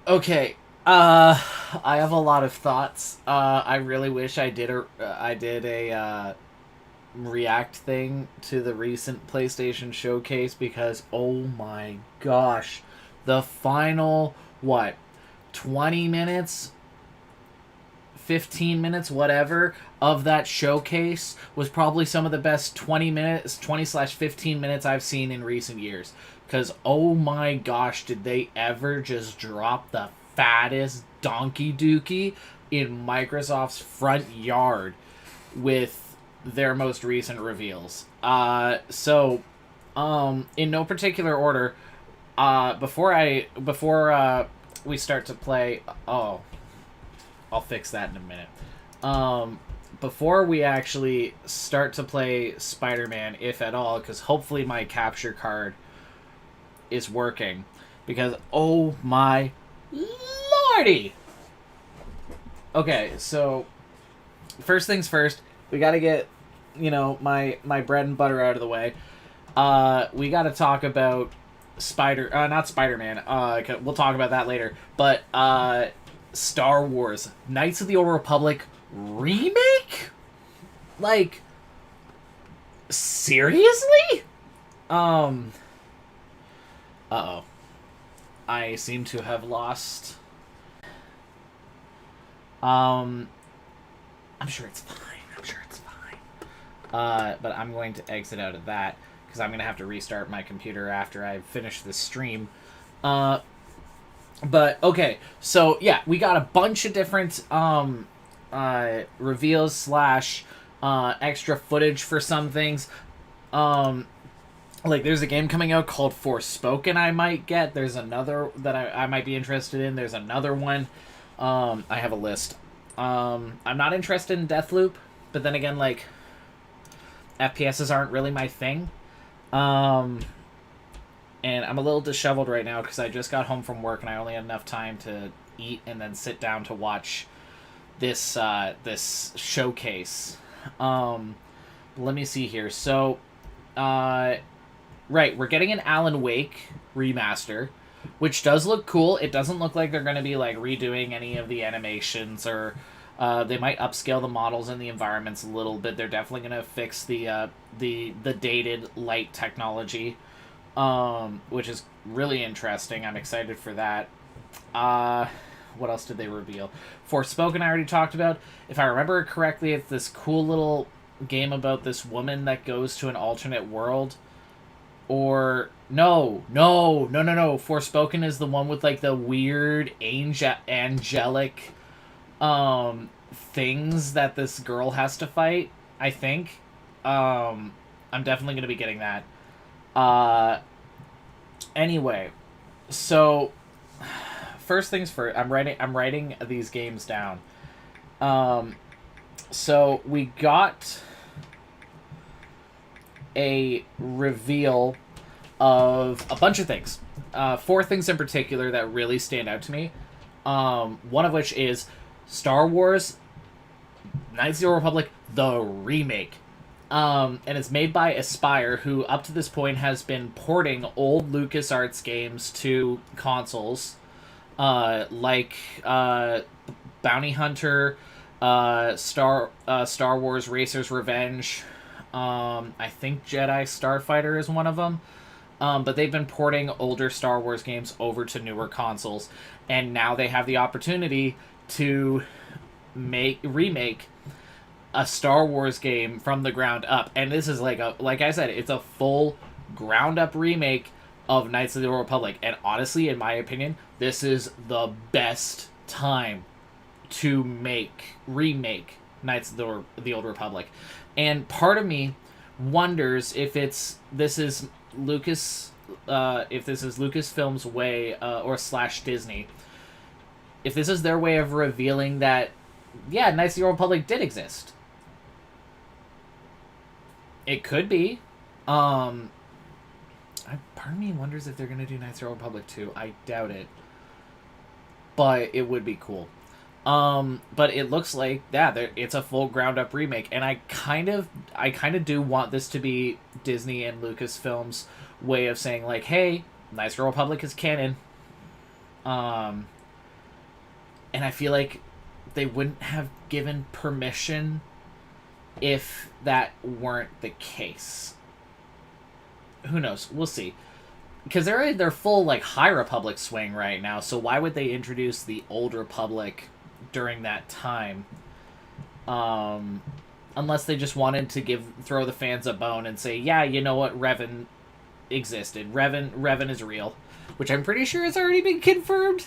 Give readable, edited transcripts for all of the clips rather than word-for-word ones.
Okay. I have a lot of thoughts. I really wish I did a react thing to the recent PlayStation showcase because oh my gosh, the final what 20 minutes, 15 minutes, whatever, of that showcase was probably some of the best 20 minutes, 20/15 minutes I've seen in recent years. Because, oh my gosh, did they ever just drop the fattest donkey dookie in Microsoft's front yard with their most recent reveals? In no particular order, before we start to play, oh, I'll fix that in a minute. Um, Before we actually start to play Spider-Man, if at all, because hopefully my capture card is working, because oh my lordy. Okay, so first things first, we got to get my bread and butter out of the way. We got to talk about not Spider-Man. We'll talk about that later. But Star Wars Knights of the Old Republic remake? Like, seriously? Um uh-oh. I seem to have lost. um I'm sure it's fine. I'm sure it's fine. But I'm going to exit out of that because I'm going to have to restart my computer after I finish this stream. Uh but okay, so yeah, we got a bunch of different reveals slash extra footage for some things. Um, like there's a game coming out called Forspoken I might get. There's another that I might be interested in. There's another one. I have a list. I'm not interested in Deathloop, but then again, like FPSs aren't really my thing. Um, and I'm a little disheveled right now because I just got home from work and I only had enough time to eat and then sit down to watch this showcase. Let me see here. So, right, we're getting an Alan Wake remaster, which does look cool. It doesn't look like they're going to be like redoing any of the animations or they might upscale the models and the environments a little bit. They're definitely going to fix the dated light technology, which is really interesting. I'm excited for that. What else did they reveal? Forspoken, I already talked about. If I remember correctly, it's this cool little game about this woman that goes to an alternate world. Or no. Forspoken is the one with like the weird angelic things that this girl has to fight. I think. I'm definitely gonna be getting that. Uh, anyway, so first things first, I'm writing these games down. Um, so we got a reveal of a bunch of things. Four things in particular that really stand out to me. One of which is Star Wars Knights of the Old Republic, the remake. And it's made by Aspyr, who up to this point has been porting old LucasArts games to consoles, like Bounty Hunter, Star Wars Racer's Revenge. I think Jedi Starfighter is one of them. But they've been porting older Star Wars games over to newer consoles, and now they have the opportunity to remake a Star Wars game from the ground up. And this is like I said, it's a full ground up remake of Knights of the Old Republic. And honestly, in my opinion, this is the best time to remake Knights of the Old Republic. And part of me wonders if this is Lucasfilm's way, or slash Disney, if this is their way of revealing that, yeah, Knights of the Old Republic did exist. It could be. Part of me wonders if they're gonna do Knights of the Old Republic 2. I doubt it, but it would be cool. But it looks like, yeah, it's a full ground up remake, and I kind of do want this to be Disney and Lucasfilm's way of saying like, hey, Knights of the Republic is canon. And I feel like they wouldn't have given permission if that weren't the case. Who knows? We'll see. Because they're in their full like High Republic swing right now, so why would they introduce the Old Republic during that time? Unless they just wanted to throw the fans a bone and say, yeah, you know what, Revan existed. Revan is real, which I'm pretty sure has already been confirmed.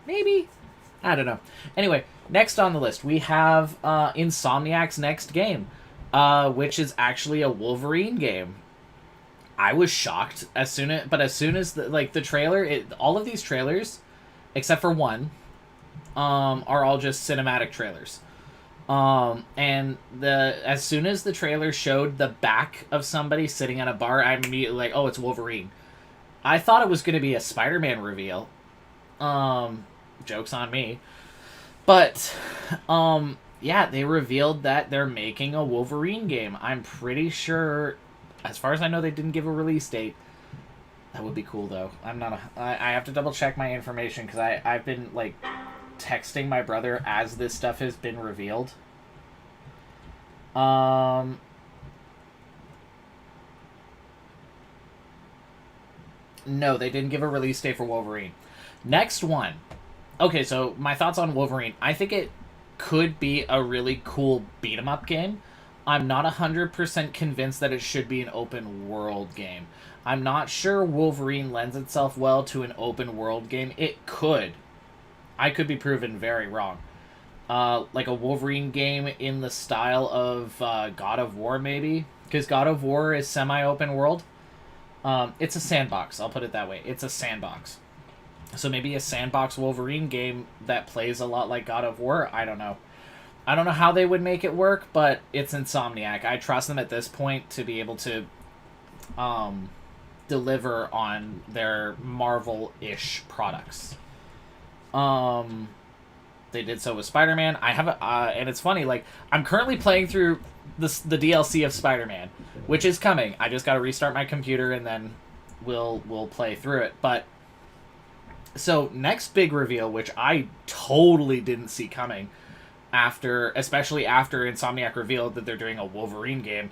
Maybe, I don't know. Anyway, next on the list we have Insomniac's next game, which is actually a Wolverine game. I was shocked as soon as the trailer, all of these trailers, except for one, are all just cinematic trailers. And as soon as the trailer showed the back of somebody sitting at a bar, I'm immediately like, oh, it's Wolverine. I thought it was going to be a Spider-Man reveal. Joke's on me. But, yeah, they revealed that they're making a Wolverine game. I'm pretty sure, as far as I know, they didn't give a release date. That would be cool, though. I have to double check my information, because I've been, like, texting my brother as this stuff has been revealed. No, they didn't give a release date for Wolverine. Next one. Okay, so my thoughts on Wolverine. I think it could be a really cool beat-em-up game. I'm not 100% convinced that it should be an open world game. I'm not sure Wolverine lends itself well to an open world game. It could. I could be proven very wrong. Like a Wolverine game in the style of God of War, maybe? Because God of War is semi-open world. It's a sandbox, I'll put it that way. It's a sandbox. So maybe a sandbox Wolverine game that plays a lot like God of War? I don't know. I don't know how they would make it work, but it's Insomniac. I trust them at this point to be able to deliver on their Marvel-ish products. They did so with Spider-Man. I have and it's funny, like, I'm currently playing through the DLC of Spider-Man, which is coming. I just gotta restart my computer and then we'll play through it. But so next big reveal, which I totally didn't see coming, especially after Insomniac revealed that they're doing a Wolverine game,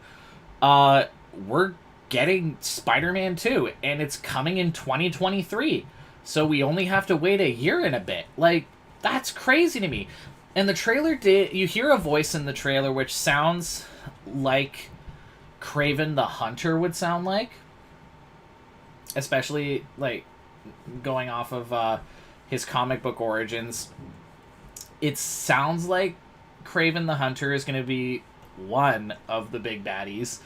we're getting Spider-Man 2, and it's coming in 2023. So we only have to wait a year and a bit. Like, that's crazy to me. And the trailer you hear a voice in the trailer which sounds like Kraven the Hunter would sound like. Especially, like, going off of his comic book origins. It sounds like Kraven the Hunter is going to be one of the big baddies.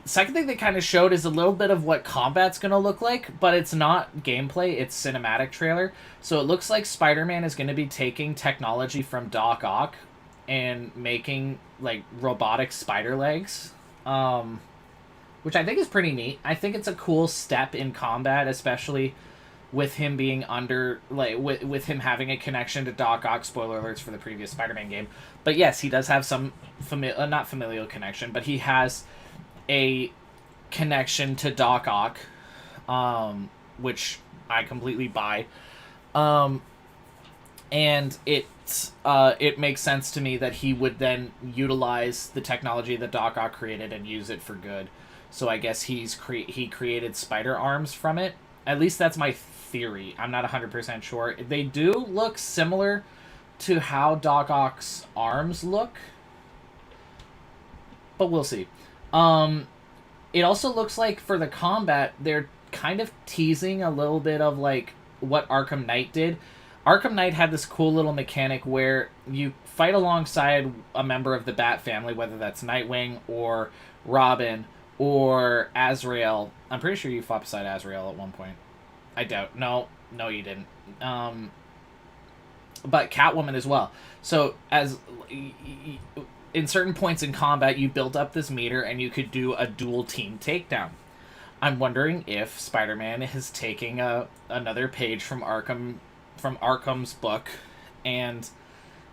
Second thing they kind of showed is a little bit of what combat's going to look like, but it's not gameplay, it's cinematic trailer. So it looks like Spider-Man is going to be taking technology from Doc Ock and making, like, robotic spider legs, which I think is pretty neat. I think it's a cool step in combat, especially with him being with him having a connection to Doc Ock. Spoiler alerts for the previous Spider-Man game. But yes, he does have some not familial connection, but he has a connection to Doc Ock, which I completely buy. And it makes sense to me that he would then utilize the technology that Doc Ock created and use it for good. So I guess he created spider arms from it. At least that's my theory. I'm not 100% sure. They do look similar to how Doc Ock's arms look, but we'll see. It also looks like for the combat, they're kind of teasing a little bit of, like, what Arkham Knight did. Arkham Knight had this cool little mechanic where you fight alongside a member of the Bat family, whether that's Nightwing or Robin or Azrael. I'm pretty sure you fought beside Azrael at one point. I doubt. No, you didn't. But Catwoman as well. So as in certain points in combat, you built up this meter and you could do a dual team takedown. I'm wondering if Spider-Man is taking another page from Arkham's book, and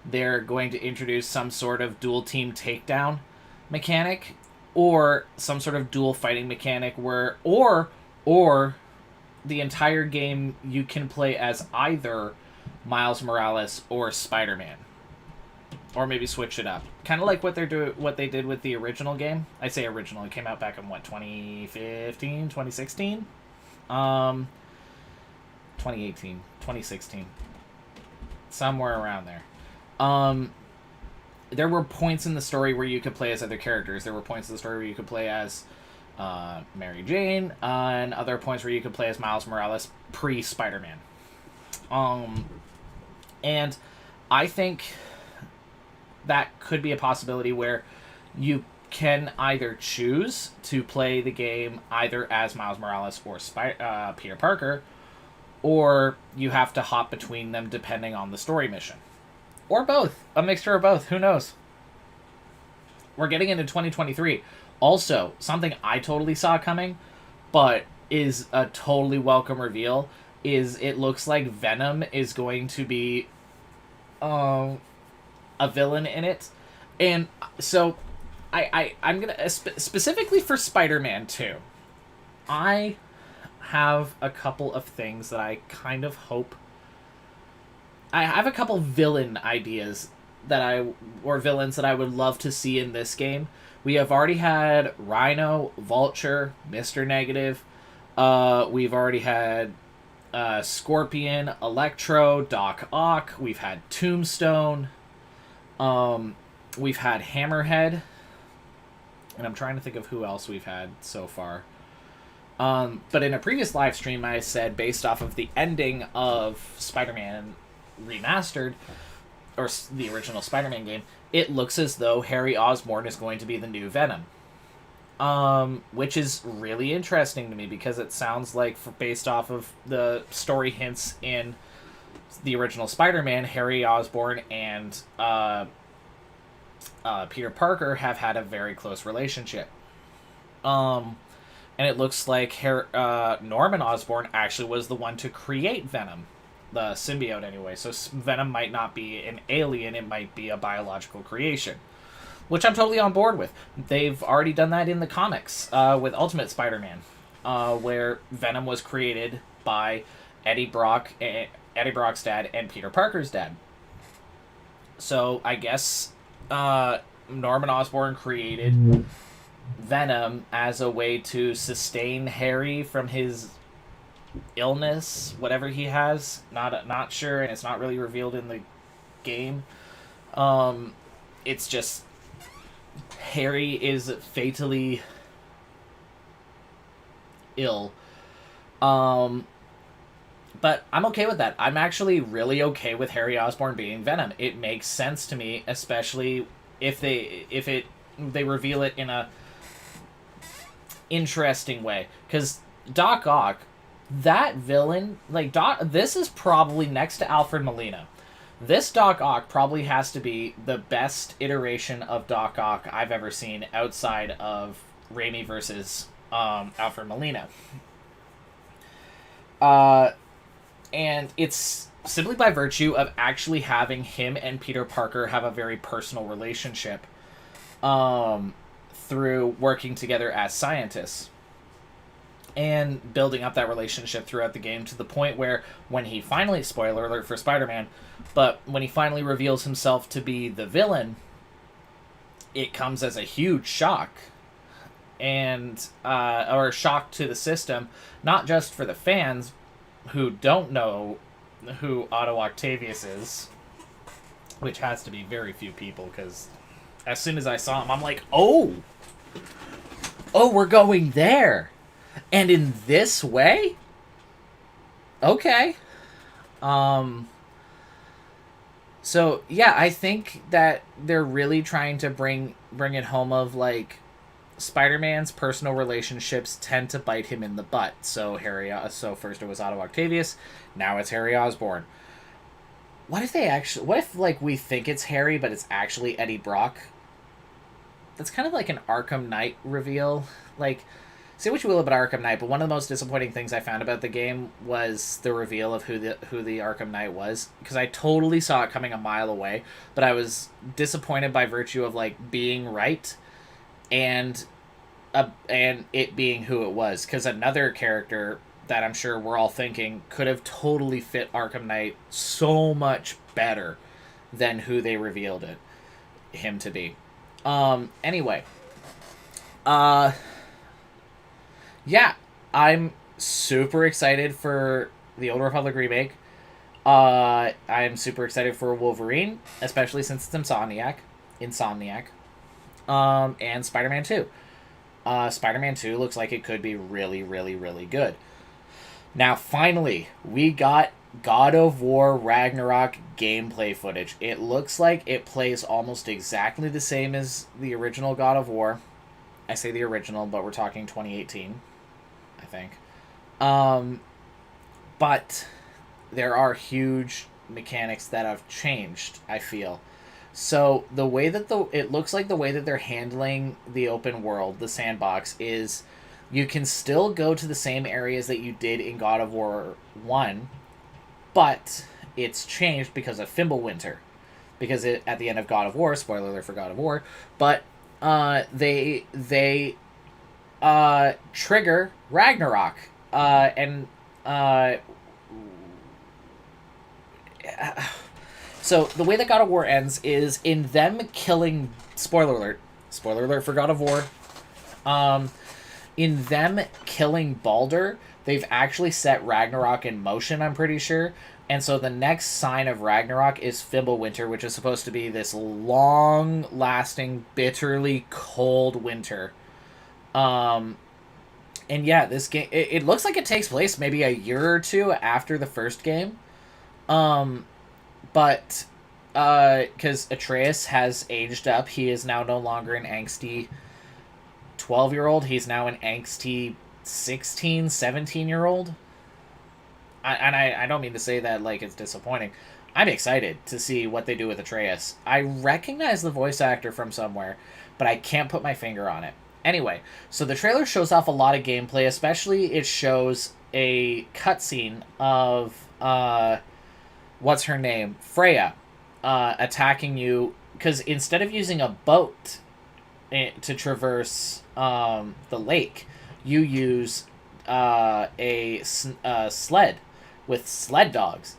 they're going to introduce some sort of dual team takedown mechanic, or some sort of dual fighting mechanic or the entire game you can play as either Miles Morales or Spider-Man, or maybe switch it up. Kind of like what they did with the original game. I say original; it came out back in what, 2015, 2016, 2018, 2016, somewhere around there. There were points in the story where you could play as other characters. There were points in the story where you could play as Mary Jane, and other points where you could play as Miles Morales pre-Spider-Man. And I think that could be a possibility where you can either choose to play the game either as Miles Morales or Peter Parker, or you have to hop between them depending on the story mission. Or both. A mixture of both. Who knows? We're getting into 2023. Also, something I totally saw coming, but is a totally welcome reveal, is it looks like Venom is going to be a villain in it. And so I'm going to... specifically for Spider-Man 2, I have a couple of things that I kind of hope... I have a couple villain ideas or villains that I would love to see in this game. We have already had Rhino, Vulture, Mr. Negative. We've already had Scorpion, Electro, Doc Ock. We've had Tombstone. We've had Hammerhead. And I'm trying to think of who else we've had so far. But in a previous live stream, I said, based off of the ending of Spider-Man Remastered, or the original Spider-Man game, it looks as though Harry Osborn is going to be the new Venom. Which is really interesting to me, because it sounds like, based off of the story hints in the original Spider-Man, Harry Osborn and Peter Parker have had a very close relationship. And it looks like Norman Osborn actually was the one to create Venom. The symbiote, anyway. So Venom might not be an alien, it might be a biological creation. Which I'm totally on board with. They've already done that in the comics with Ultimate Spider-Man, where Venom was created by Eddie Brock's dad and Peter Parker's dad. So I guess Norman Osborn created Venom as a way to sustain Harry from his illness, whatever he has. Not sure, and it's not really revealed in the game. It's just Harry is fatally ill. But I'm okay with that. I'm actually really okay with Harry Osborn being Venom. It makes sense to me, especially if they reveal it in a interesting way. Because Doc Ock, that villain, this is probably, next to Alfred Molina, this Doc Ock probably has to be the best iteration of Doc Ock I've ever seen outside of Raimi versus Alfred Molina. And it's simply by virtue of actually having him and Peter Parker have a very personal relationship through working together as scientists. And building up that relationship throughout the game to the point where when he finally, spoiler alert for Spider-Man, but when he finally reveals himself to be the villain, it comes as a huge shock. And, or shock to the system, not just for the fans who don't know who Otto Octavius is, which has to be very few people, because as soon as I saw him, I'm like, oh, we're going there. And in this way? Okay. So, yeah, I think that they're really trying to bring it home of, like, Spider-Man's personal relationships tend to bite him in the butt. So first it was Otto Octavius, now it's Harry Osborn. What if we think it's Harry, but it's actually Eddie Brock? That's kind of like an Arkham Knight reveal. Like, say what you will about Arkham Knight, but one of the most disappointing things I found about the game was the reveal of who the Arkham Knight was, because I totally saw it coming a mile away, but I was disappointed by virtue of, like, being right and it being who it was, because another character that I'm sure we're all thinking could have totally fit Arkham Knight so much better than who they revealed him to be. Anyway, uh, yeah, I'm super excited for the Old Republic remake. I'm super excited for Wolverine, especially since it's Insomniac, and Spider-Man 2. Spider-Man 2 looks like it could be really, really, really good. Now, finally, we got God of War Ragnarok gameplay footage. It looks like it plays almost exactly the same as the original God of War. I say the original, but we're talking 2018, I think. But there are huge mechanics that have changed, I feel. So the way that it looks like the way that they're handling the open world, the sandbox, is you can still go to the same areas that you did in God of War 1, but it's changed because of Fimbulwinter. Because at the end of God of War, spoiler alert for God of War, but they trigger Ragnarok, and so the way that God of War ends is in them killing. Spoiler alert for God of War. In them killing Baldur, they've actually set Ragnarok in motion, I'm pretty sure. And so the next sign of Ragnarok is Fimbulwinter, which is supposed to be this long-lasting, bitterly cold winter. And yeah, this game, it looks like it takes place maybe a year or two after the first game. But because Atreus has aged up, he is now no longer an angsty 12-year-old. He's now an angsty 16, 17-year-old. I don't mean to say that like it's disappointing. I'm excited to see what they do with Atreus. I recognize the voice actor from somewhere, but I can't put my finger on it. Anyway, so the trailer shows off a lot of gameplay, especially it shows a cutscene of what's her name? Freya, attacking you, because instead of using a boat to traverse the lake, you use a sled with sled dogs.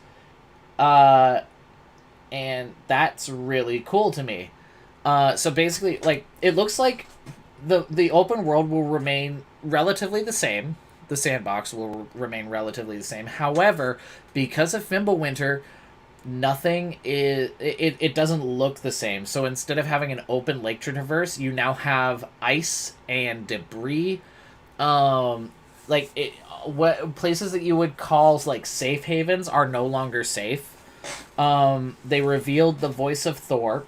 And that's really cool to me. So basically, like, it looks like the open world will remain relatively the same. The sandbox will remain relatively the same. However, because of Fimbulwinter, nothing is it doesn't look the same. So instead of having an open lake to traverse, you now have ice and debris. Like what places that you would call like safe havens are no longer safe. They revealed the voice of Thor,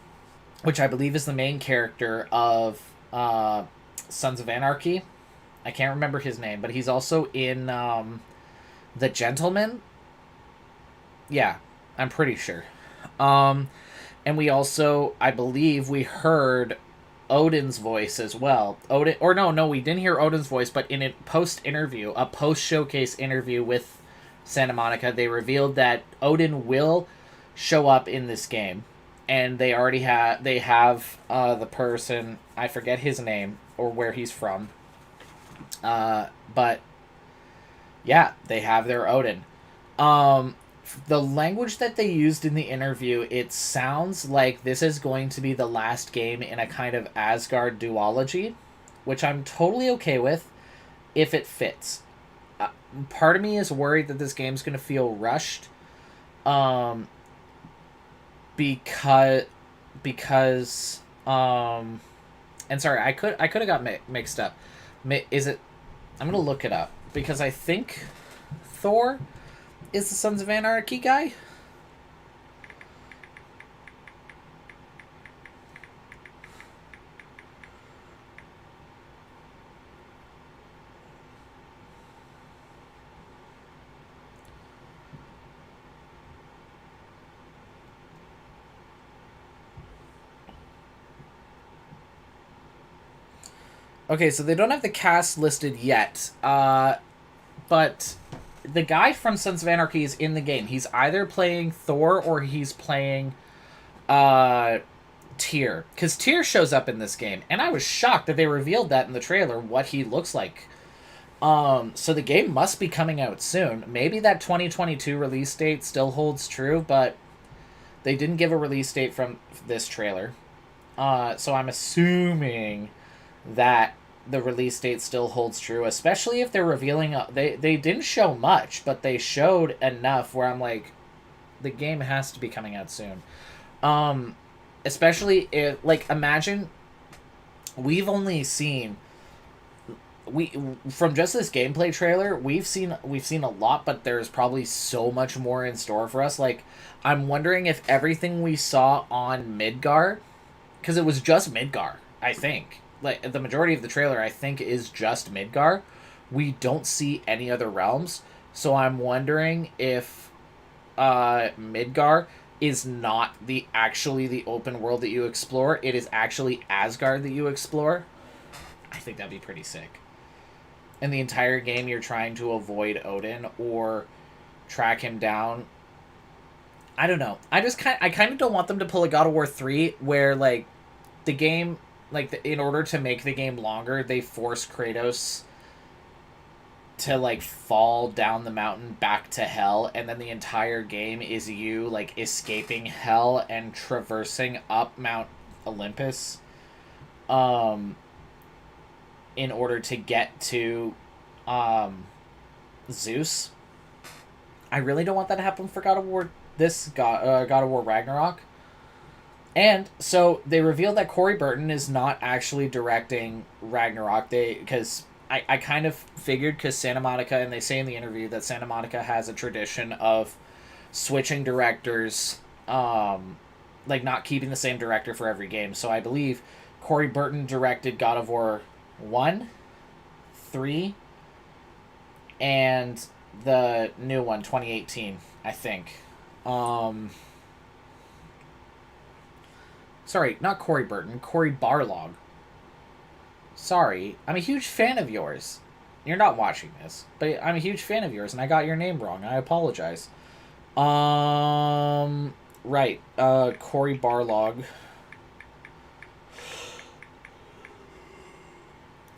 which I believe is the main character of Sons of Anarchy. I can't remember his name, but he's also in The Gentleman. Yeah, I'm pretty sure. And we also, I believe, we heard Odin's voice as well. We didn't hear Odin's voice, but in a post-showcase interview with Santa Monica, they revealed that Odin will show up in this game, and they have the person, I forget his name or where he's from, but yeah, they have their Odin. The language that they used in the interview, it sounds like this is going to be the last game in a kind of Asgard duology, which I'm totally okay with if it fits. Part of me is worried that this game's going to feel rushed, because and sorry, I could have got mixed up. Is it? I'm gonna look it up because I think Thor is the Sons of Anarchy guy. Okay, so they don't have the cast listed yet, but the guy from Sons of Anarchy is in the game. He's either playing Thor or he's playing Tyr. Because Tyr shows up in this game, and I was shocked that they revealed that in the trailer, what he looks like. So the game must be coming out soon. Maybe that 2022 release date still holds true, but they didn't give a release date from this trailer. So I'm assuming that the release date still holds true, especially if they're revealing. They didn't show much, but they showed enough where I'm like, the game has to be coming out soon. Um, Especially if, like, imagine we've only seen we from just this gameplay trailer, we've seen a lot, but there's probably so much more in store for us. Like, I'm wondering if everything we saw on Midgar, because it was just Midgar, I think. Like, the majority of the trailer, I think, is just Midgar. We don't see any other realms, so I'm wondering if Midgar is not the open world that you explore. It is actually Asgard that you explore. I think that'd be pretty sick. In the entire game, you're trying to avoid Odin or track him down. I don't know. I kind of don't want them to pull a God of War 3 where, like, the game, like, in order to make the game longer, they force Kratos to, like, fall down the mountain back to hell, and then the entire game is you, like, escaping hell and traversing up Mount Olympus um in order to get to um Zeus. I really don't want that to happen for God of War, God of War Ragnarok. And so they revealed that Corey Burton is not actually directing Ragnarok. Because I kind of figured, because Santa Monica, and they say in the interview that Santa Monica has a tradition of switching directors, like, not keeping the same director for every game. So I believe Corey Burton directed God of War 1, 3, and the new one, 2018, I think. Um, Sorry, not Corey Burton, Corey Barlog. Sorry, I'm a huge fan of yours. You're not watching this, but I'm a huge fan of yours, and I got your name wrong. I apologize. Right. Corey Barlog.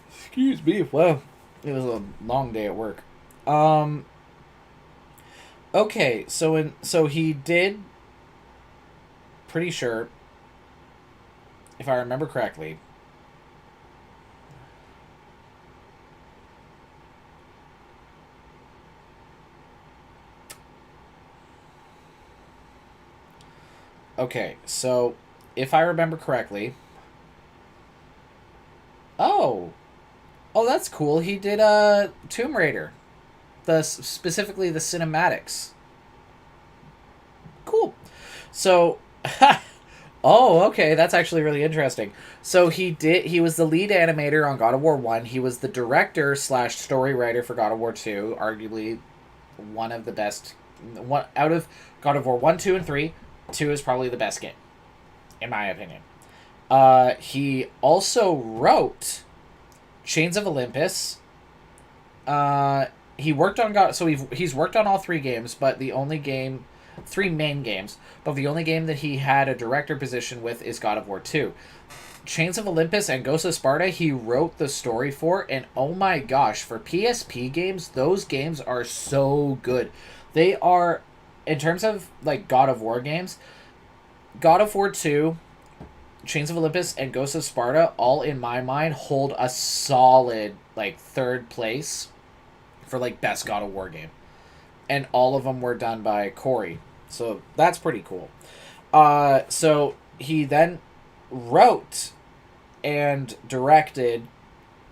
Excuse me. Well, it was a long day at work. Um. Okay, so he did. Pretty sure, if I remember correctly. Okay, so if I remember correctly. Oh, oh, that's cool. He did Tomb Raider, specifically the cinematics. Cool. So, oh, okay, that's actually really interesting. So he was the lead animator on God of War 1. He was the director slash story writer for God of War 2, arguably one of the best, one out of God of War 1, 2, and 3. 2 is probably the best game, in my opinion. He also wrote Chains of Olympus. He worked on God, so he's worked on all three games, but the only game, three main games, but the only game that he had a director position with is God of War 2. Chains of Olympus and Ghost of Sparta, he wrote the story for, and oh my gosh, for PSP games, those games are so good. They are, in terms of, like, God of War games, God of War 2, Chains of Olympus, and Ghost of Sparta, all in my mind, hold a solid, like, third place for, like, best God of War game. And all of them were done by Corey. So that's pretty cool. So he then wrote and directed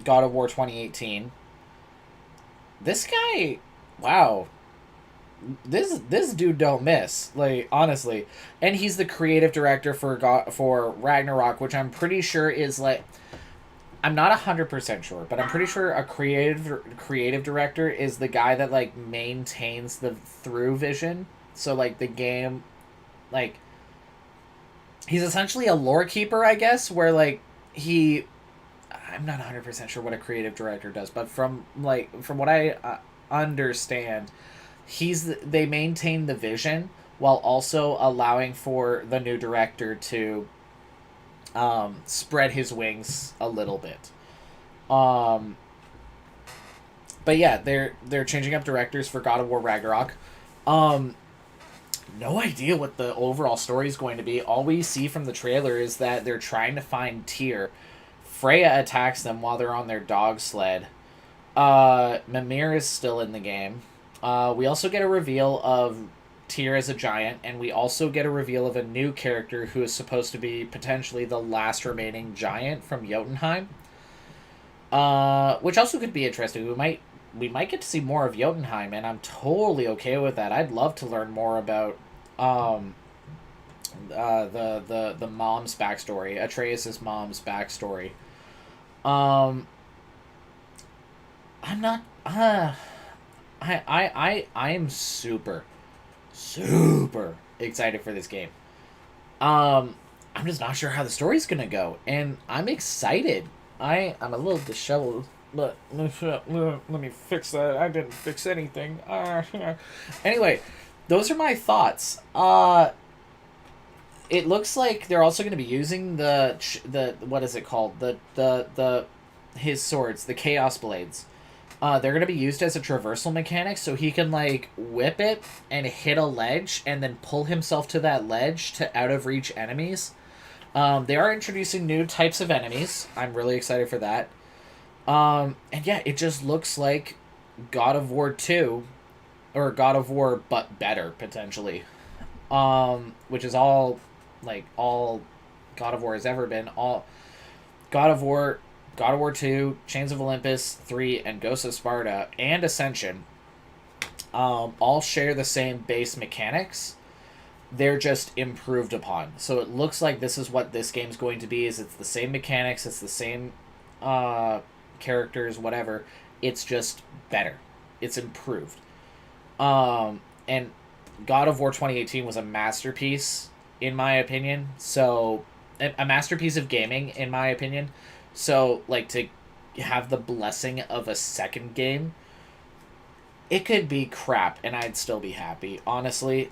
God of War 2018. This guy, wow, this dude don't miss, like, honestly. And he's the creative director for Ragnarok, which I'm pretty sure is, like, I'm not 100% sure, but I'm pretty sure a creative director is the guy that, like, maintains the through vision. So, like, the game, like, he's essentially a lore keeper, I guess, where, like, I'm not 100% sure what a creative director does, but from what I understand, they maintain the vision while also allowing for the new director to spread his wings a little bit. But yeah, they're changing up directors for God of War Ragnarok. Um, no idea what the overall story is going to be. All we see from the trailer is that they're trying to find Tyr. Freya attacks them while they're on their dog sled. Mimir is still in the game. We also get a reveal of Tyr as a giant, and we also get a reveal of a new character who is supposed to be potentially the last remaining giant from Jotunheim. Which also could be interesting. We might get to see more of Jotunheim, and I'm totally okay with that. I'd love to learn more about um, the mom's backstory, Atreus' mom's backstory. Um, I'm not. I am super, super excited for this game. I'm just not sure how the story's gonna go, and I'm excited. I'm a little disheveled, but let me fix that. I didn't fix anything. Anyway, those are my thoughts. It looks like they're also going to be using the what is it called, the his swords, the Chaos Blades. They're going to be used as a traversal mechanic, so he can like whip it and hit a ledge and then pull himself to that ledge to out of reach enemies. They are introducing new types of enemies. I'm really excited for that. And yeah, it just looks like God of War 2, or God of War but better potentially. Which is all God of War has ever been. All God of War, God of War 2, Chains of Olympus 3, and Ghosts of Sparta and Ascension all share the same base mechanics. They're just improved upon. So it looks like this is what this game's going to be. Is it's the same mechanics, it's the same characters, whatever. It's just better. It's improved. And God of War 2018 was a masterpiece, in my opinion. So, a masterpiece of gaming, in my opinion. So, like, to have the blessing of a second game, it could be crap, and I'd still be happy. Honestly,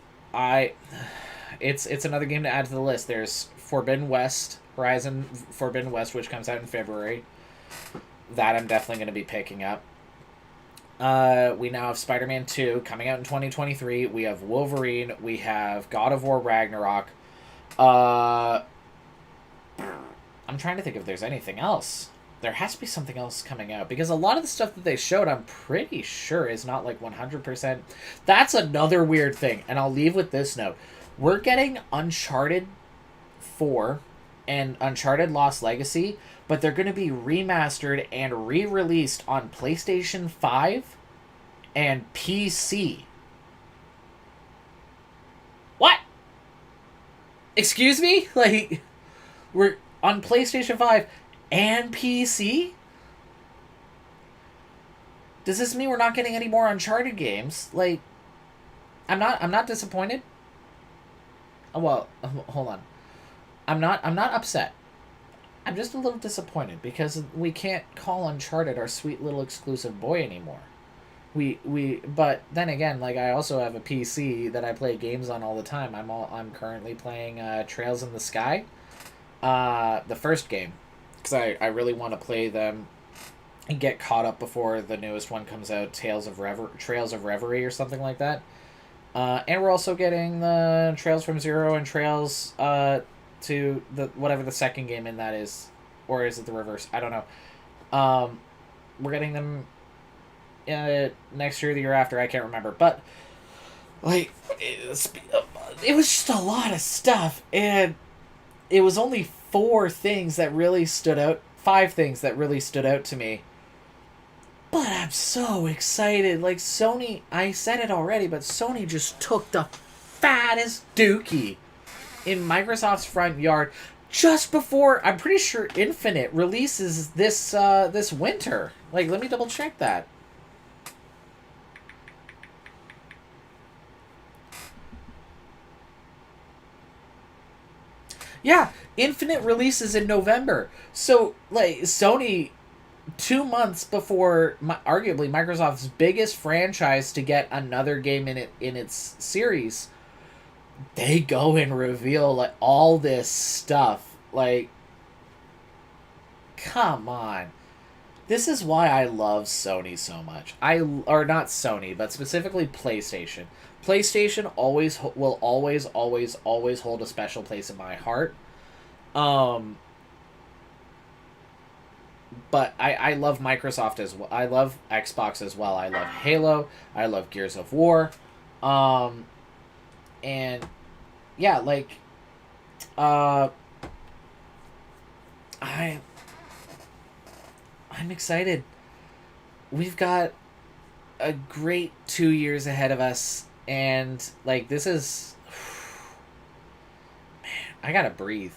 it's another game to add to the list. There's Horizon Forbidden West, which comes out in February. That I'm definitely going to be picking up. We now have Spider-Man 2 coming out in 2023. We have Wolverine. We have God of War Ragnarok. I'm trying to think if there's anything else. There has to be something else coming out, because a lot of the stuff that they showed, I'm pretty sure is not like 100%. That's another weird thing, and I'll leave with this note. We're getting Uncharted 4 and Uncharted Lost Legacy, but they're going to be remastered and re-released on PlayStation 5 and PC. What? Excuse me? Like, we're on PlayStation 5 and PC? Does this mean we're not getting any more Uncharted games? Like, I'm not disappointed. Well, hold on. I'm not upset. I'm just a little disappointed because we can't call Uncharted our sweet little exclusive boy anymore. But then again, like, I also have a PC that I play games on all the time. I'm currently playing Trails in the Sky, the first game, because I really want to play them and get caught up before the newest one comes out, Trails of Reverie or something like that. And we're also getting the Trails from Zero and Trails to the whatever the second game in that is, or is it the reverse? I don't know. We're getting them next year, the year after. I can't remember, but like it was just a lot of stuff, and it was only 5 things that really stood out to me. But I'm so excited. Like, Sony, I said it already, but Sony just took the fattest dookie in Microsoft's front yard just before, I'm pretty sure, Infinite releases this winter. Like, let me double check that. Yeah, Infinite releases in November. So, like, Sony, 2 months before arguably Microsoft's biggest franchise to get another game in its series, they go and reveal like all this stuff. Like, come on. This is why I love Sony so much. Or not Sony, but specifically PlayStation. PlayStation will always hold a special place in my heart. Um, but I love Microsoft as well. I love Xbox as well. I love Halo. I love Gears of War. Um, and yeah, like uh, I I'm excited. We've got a great 2 years ahead of us, and like this is, man, I gotta breathe.